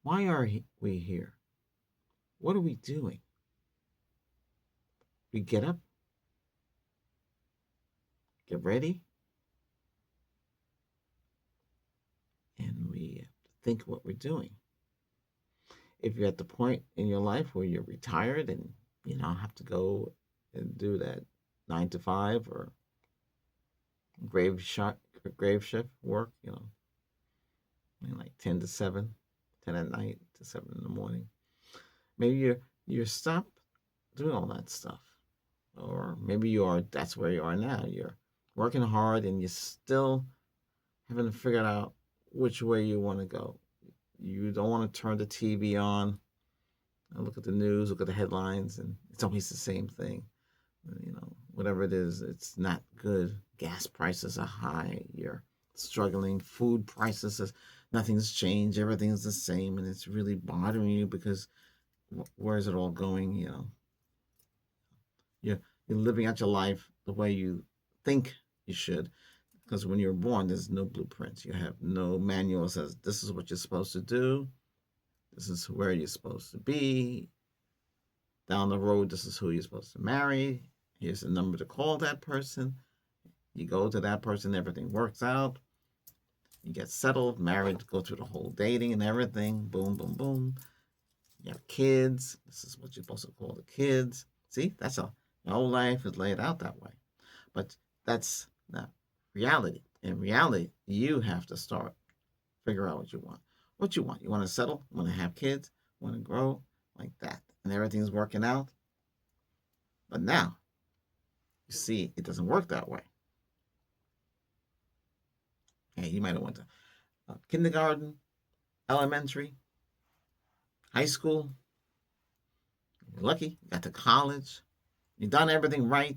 Why are we here? What are we doing? We get up, get ready, and we think what we're doing. If you're at the point in your life where you're retired and you now have to go and do that 9 to 5 or grave shot grave shift work, like 10 to 7, 10 at night to 7 in the morning. Maybe you're stopped doing all that stuff, or maybe you are. That's where you are now. You're working hard and you still haven't figured out which way you want to go. You don't want to turn the TV on and look at the news, look at the headlines, and it's always the same thing. Whatever it is, it's not good. Gas prices are high. You're struggling. Food prices, nothing's changed. Everything's the same, and it's really bothering you because where is it all going? You're living out your life the way you think you should. Because when you're born, there's no blueprints. You have no manual that says this is what you're supposed to do. This is where you're supposed to be. Down the road, this is who you're supposed to marry. Here's the number to call that person. You go to that person, everything works out. You get settled, married, go through the whole dating and everything. Boom, boom, boom. You have kids. This is what you're supposed to call the kids. See, that's all. Your whole life is laid out that way. But that's not reality. In reality, you have to start figure out what you want. What you want? You want to settle? You want to have kids? You want to grow like that? And everything's working out. But now, you see, it doesn't work that way. Hey, you might have went to kindergarten, elementary, high school. You're lucky. You got to college. You've done everything right.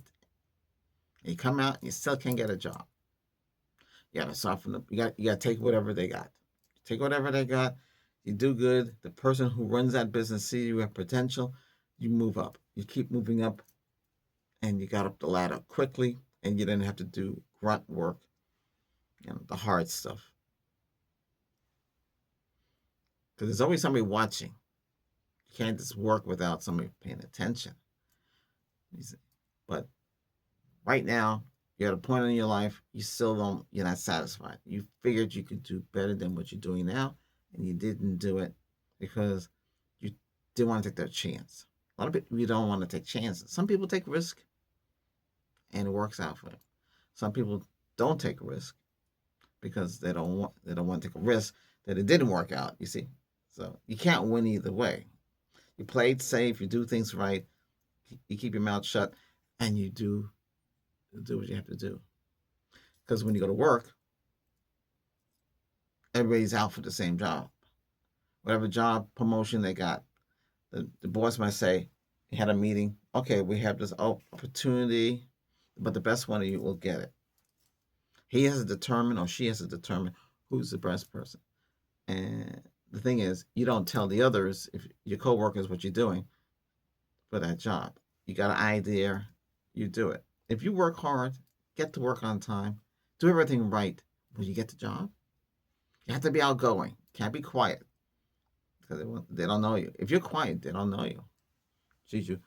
And you come out and you still can't get a job. You gotta soften up. You gotta take whatever they got. Take whatever they got. You do good. The person who runs that business sees you have potential. You move up. You keep moving up, and you got up the ladder quickly, and you didn't have to do grunt work, the hard stuff. Because there's always somebody watching. You can't just work without somebody paying attention. But right now, you're at a point in your life you're not satisfied. You figured you could do better than what you're doing now, and you didn't do it because you didn't want to take that chance. A lot of people you don't want to take chances. Some people take risk, and it works out for them. Some people don't take risk because they don't want to take a risk that it didn't work out. You see, so you can't win either way. You play it safe. You do things right. You keep your mouth shut, and you do what you have to do. Because when you go to work, everybody's out for the same job. Whatever job promotion they got, the boss might say, he had a meeting. Okay, we have this opportunity, but the best one of you will get it. He has to determine, or she has to determine, who's the best person. And the thing is, you don't tell the others, if your coworkers, what you're doing for that job. You got an idea, you do it. If you work hard, get to work on time, do everything right, will you get the job? You have to be outgoing. Can't be quiet because they don't know you. If you're quiet, they don't know you. Should you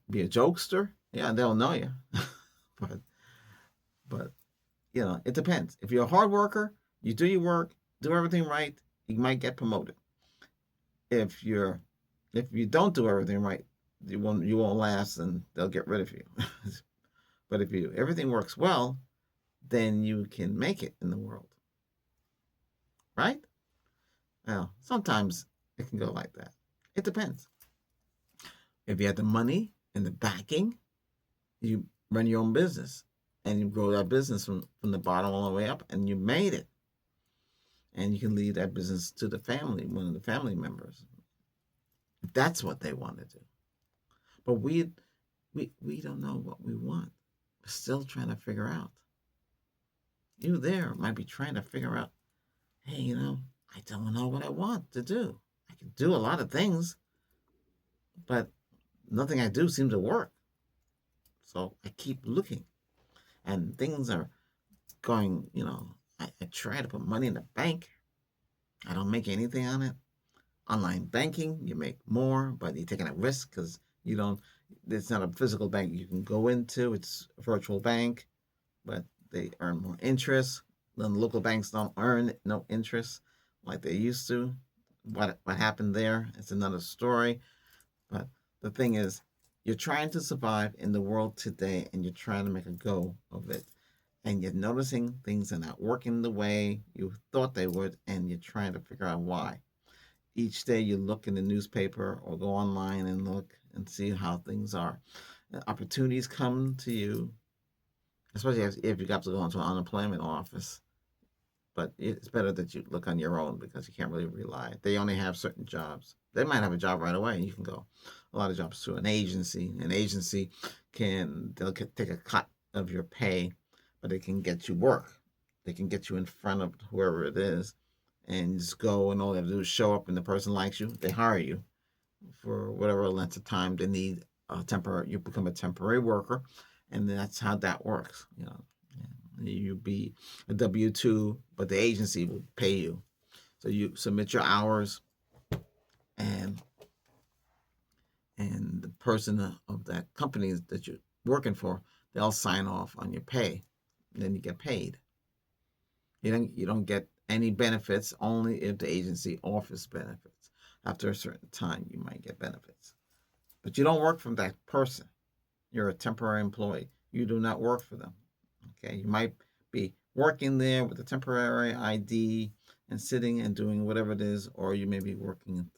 be a jokester? Yeah, they'll know you. but but it depends. If you're a hard worker, you do your work, do everything right, you might get promoted. If you don't do everything right, you won't last, and they'll get rid of you. But if everything works well, then you can make it in the world, right? Now, sometimes it can go like that. It depends. If you have the money and the backing, you run your own business and you grow that business from the bottom all the way up, and you made it. And you can leave that business to the family, one of the family members, if that's what they want to do. But we don't know what we want. We're still trying to figure out. You there might be trying to figure out, hey, I don't know what I want to do. I can do a lot of things, but nothing I do seems to work. So I keep looking, and things are going. I try to put money in the bank. I don't make anything on it. Online banking, you make more, but you're taking a risk because you don't. It's not a physical bank you can go into. It's a virtual bank, but they earn more interest. Then local banks don't earn no interest like they used to. What happened there? It's another story. But the thing is, you're trying to survive in the world today, and you're trying to make a go of it. And you're noticing things are not working the way you thought they would, and you're trying to figure out why. Each day you look in the newspaper or go online and look and see how things are. And opportunities come to you, especially if you got to go into an unemployment office. But it's better that you look on your own because you can't really rely. They only have certain jobs. They might have a job right away and you can go. A lot of jobs to an agency. An agency they'll take a cut of your pay, but they can get you work. They can get you in front of whoever it is and just go, and all they have to do is show up and the person likes you. They hire you for whatever length of time they need a temporary. You become a temporary worker, and that's how that works. You be a W-2, but the agency will pay you. So you submit your hours, and the person of that company that you're working for, they'll sign off on your pay. And then you get paid. You don't get any benefits, only if the agency offers benefits. After a certain time, you might get benefits. But you don't work for that person. You're a temporary employee. You do not work for them. Okay, you might be working there with a temporary ID and sitting and doing whatever it is, or you may be working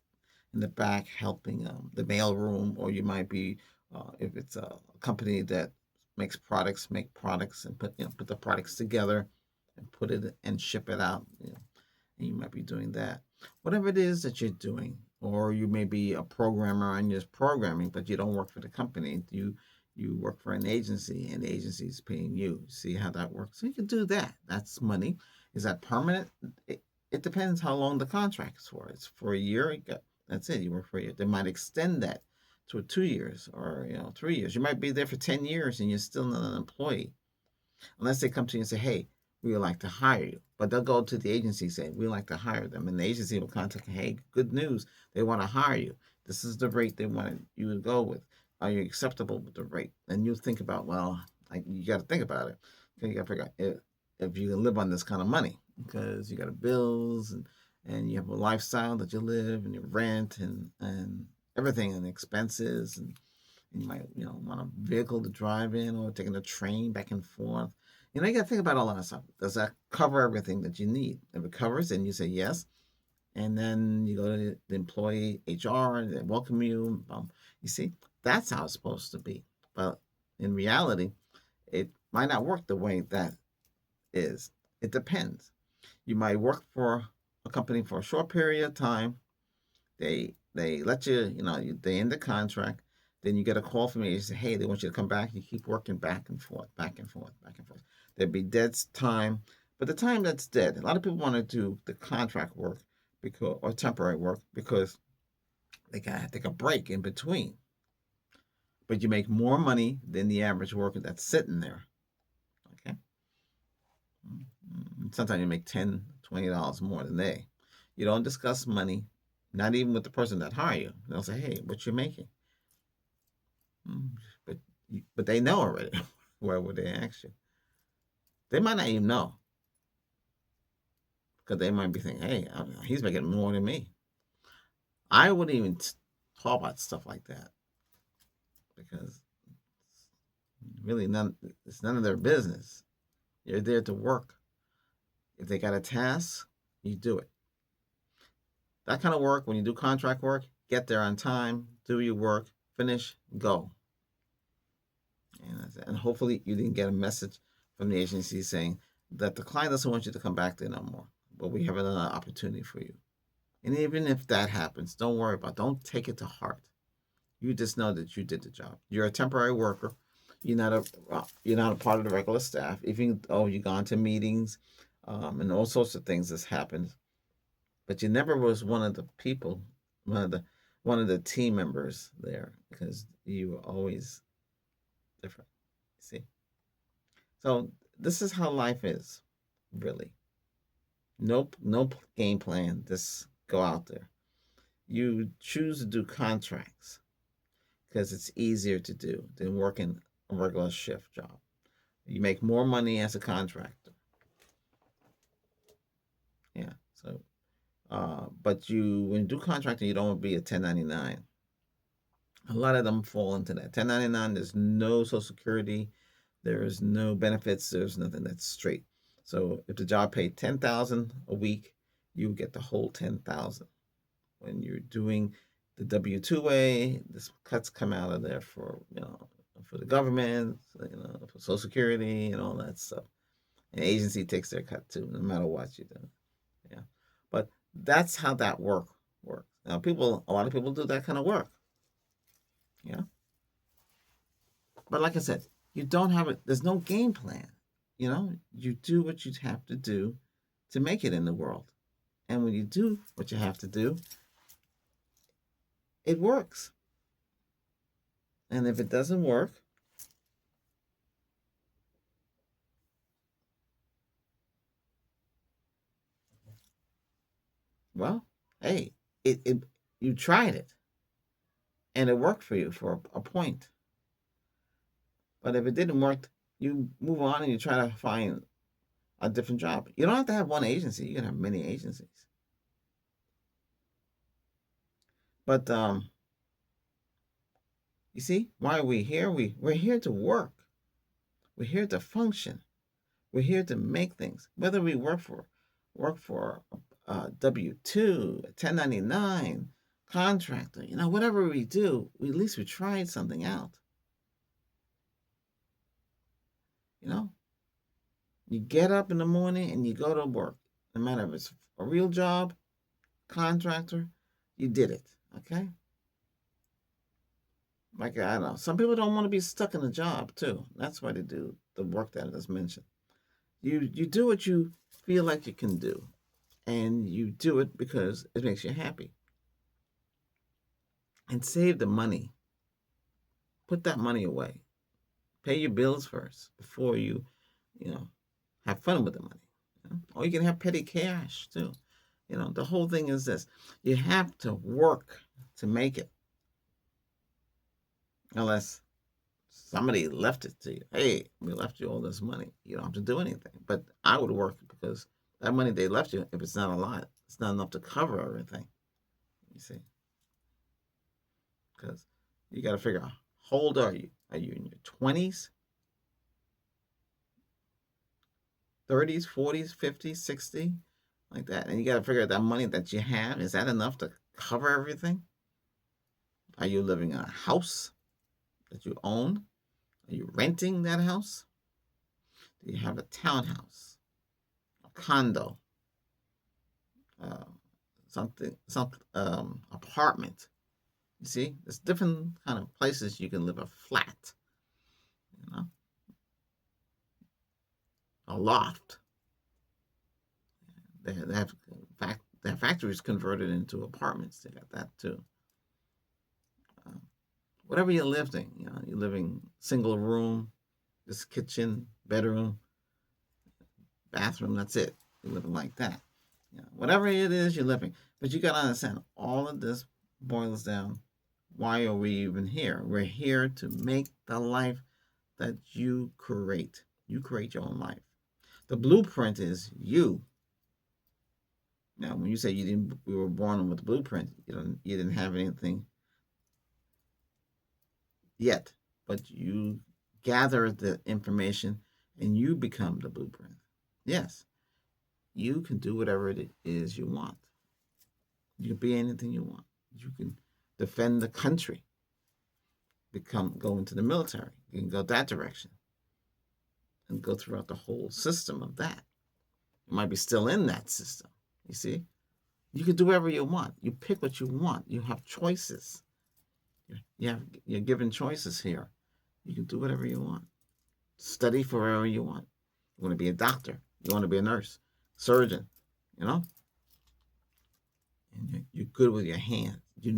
in the back helping the mail room, or you might be, if it's a company that makes products, make products and put the products together and put it and ship it out. And you might be doing that. Whatever it is that you're doing, or you may be a programmer and you're just programming, but you don't work for the company. You work for an agency, and the agency is paying you. See how that works? So you can do that. That's money. Is that permanent? It depends how long the contract is for. It's for a year. That's it. You work for a year. They might extend that to 2 years or 3 years. You might be there for 10 years and you're still not an employee, unless they come to you and say, "Hey, we would like to hire you." But they'll go to the agency saying, "We'd like to hire them," and the agency will contact, "Hey, good news. They want to hire you. This is the rate they want you to go with. Are you acceptable with the rate?" And you think about, well, you got to think about it. You got to figure out if you can live on this kind of money, because you got bills and you have a lifestyle that you live, and your rent and everything, and expenses, and you might want a vehicle to drive in, or taking a train back and forth. You got to think about all that stuff. Does that cover everything that you need? If it covers, then you say yes, and then you go to the employee HR and they welcome you. You see, that's how it's supposed to be. But in reality, it might not work the way that is. It depends. You might work for a company for a short period of time. They let you, they end the contract. Then you get a call from the agency, "Hey, they want you to come back." You keep working back and forth, back and forth, back and forth. There'd be dead time, but the time that's dead, a lot of people want to do the contract work or temporary work because they gotta take a break in between. But you make more money than the average worker that's sitting there. Okay, sometimes you make $10, $20 more than they. You don't discuss money, not even with the person that hire you. They'll say, "Hey, what you making?" But they know already. Why would they ask you? They might not even know, because they might be thinking, "Hey, he's making more than me." I wouldn't even talk about stuff like that, because really it's none of their business. You're there to work. If they got a task, you do it. That kind of work, when you do contract work, get there on time, do your work, finish, go. And hopefully you didn't get a message from the agency saying that the client doesn't want you to come back there no more, but we have another opportunity for you. And even if that happens, don't worry about it. Don't take it to heart. You just know that you did the job. You're a temporary worker. You're not a part of the regular staff. Even though you've gone to meetings, and all sorts of things that's happened, but you never was one of the people, one of the team members there, because you were always different. See, so this is how life is, really. No game plan. Just go out there. you choose to do contracts because it's easier to do than working a regular shift job. You make more money as a contractor. Yeah. So, but when you do contracting, you don't want to be a 1099. A lot of them fall into that. 1099, there's no Social Security, there's no benefits, there's nothing that's straight. So if the job paid 10,000 a week, you get the whole 10,000. When you're doing the W-2 way, this cuts come out of there for for the government, for Social Security and all that stuff. An agency takes their cut too, no matter what you do. Yeah, but that's how that works. Now, a lot of people do that kind of work. Yeah, but like I said, you don't have it. There's no game plan. You do what you have to do to make it in the world, and when you do what you have to do, it works. And if it doesn't work, well, hey, it you tried it and it worked for you for a point. But if it didn't work, you move on and you try to find a different job. You don't have to have one agency. You can have many agencies. But you see, why are we here? We're here to work. We're here to function. We're here to make things. Whether we work for W-2, 1099, contractor, whatever we do, at least we tried something out. You get up in the morning and you go to work. No matter if it's a real job, contractor, you did it. Okay? Like, I don't know. Some people don't want to be stuck in a job too. That's why they do the work that I just mentioned. You do what you feel like you can do. And you do it because it makes you happy. And save the money. Put that money away. Pay your bills first before you have fun with the money. Or you can have petty cash too. The whole thing is this: you have to work to make it, unless somebody left it to you. Hey, we left you all this money. You don't have to do anything. But I would work because that money they left you, if it's not a lot, it's not enough to cover everything. You see, because you got to figure out how old are you? Are you in your 20s, 30s, 40s, 50s, 60, like that? And you got to figure out that money that you have, is that enough to cover everything? Are you living in a house that you own? Are you renting that house? Do you have a townhouse, a condo, uh, some apartment? You see, there's different kind of places you can live. A flat, you know, a loft. They have their factories converted into apartments. They got that too. Uh, Whatever you're living, you're living single room, just kitchen, bedroom, bathroom. That's it. You're living like that. Whatever it is you're living, but you got to understand all of this boils down. Why are we even here? We're here to make the life that you create. You create your own life. The blueprint is you. Now, when you say we were born with the blueprint, you didn't have anything yet, but you gather the information and you become the blueprint. Yes, you can do whatever it is you want. You can be anything you want. You can defend the country, go into the military. You can go that direction and go throughout the whole system of that. You might be still in that system. You see, you can do whatever you want. You pick what you want. You have choices. You're given choices here. You can do whatever you want. Study for whatever you want. You want to be a doctor. You want to be a nurse, surgeon. And you're good with your hands. You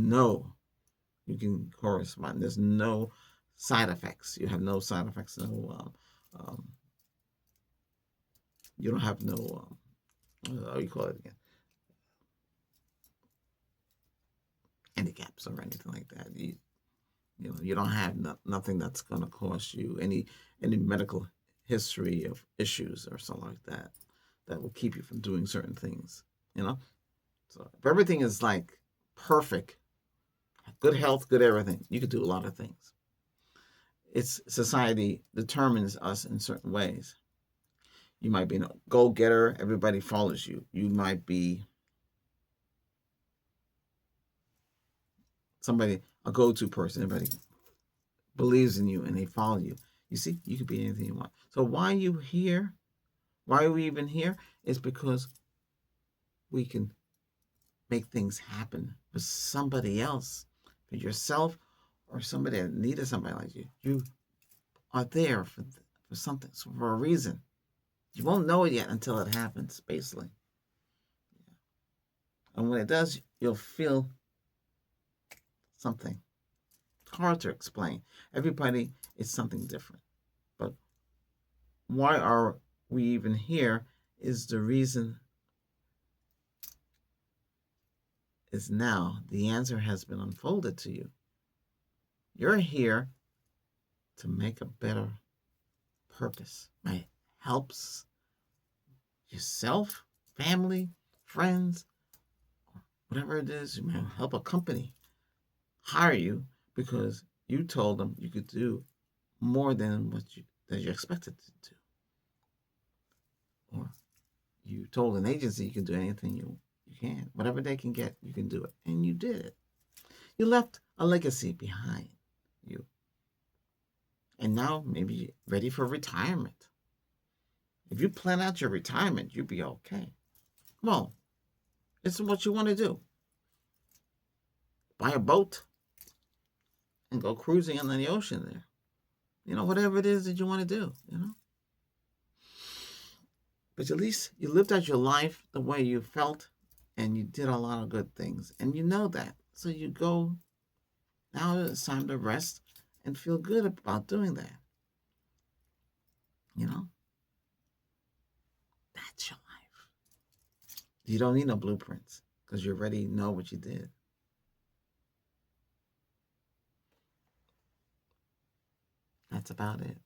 can correspond. There's no side effects. You have no side effects. No, you don't have no. How you call it again? handicaps or anything like that. You don't have nothing that's going to cost you any medical history of issues or something like that that will keep you from doing certain things. You know, so if everything is like perfect, good health, good everything, you could do a lot of things. It's society determines us in certain ways. You might be a go-getter, everybody follows you. You might be somebody, a go-to person, everybody believes in you and they follow you. You see, you could be anything you want. So why are you here? Why are we even here? It's because we can make things happen for somebody else, for yourself, or somebody that needed somebody like you. You are there for something, for a reason. You won't know it yet until it happens, basically. And when it does, you'll feel something. It's hard to explain. Everybody is something different. But why are we even here is the reason is now. The answer has been unfolded to you. You're here to make a better purpose. It helps yourself, family, friends, whatever it is. You might help a company hire you because you told them you could do more than what you're expected to do. Or you told an agency you can do anything you can. Whatever they can get, you can do it. And you did it. You left a legacy behind you. And now maybe you're ready for retirement. If you plan out your retirement, you'll be okay. Well, it's what you want to do. Buy a boat and go cruising on the ocean there. You know, whatever it is that you want to do, you know. But at least you lived out your life the way you felt and you did a lot of good things. And you know that. So you go, now it's time to rest and feel good about doing that. You know? That's your life. You don't need no blueprints because you already know what you did. That's about it.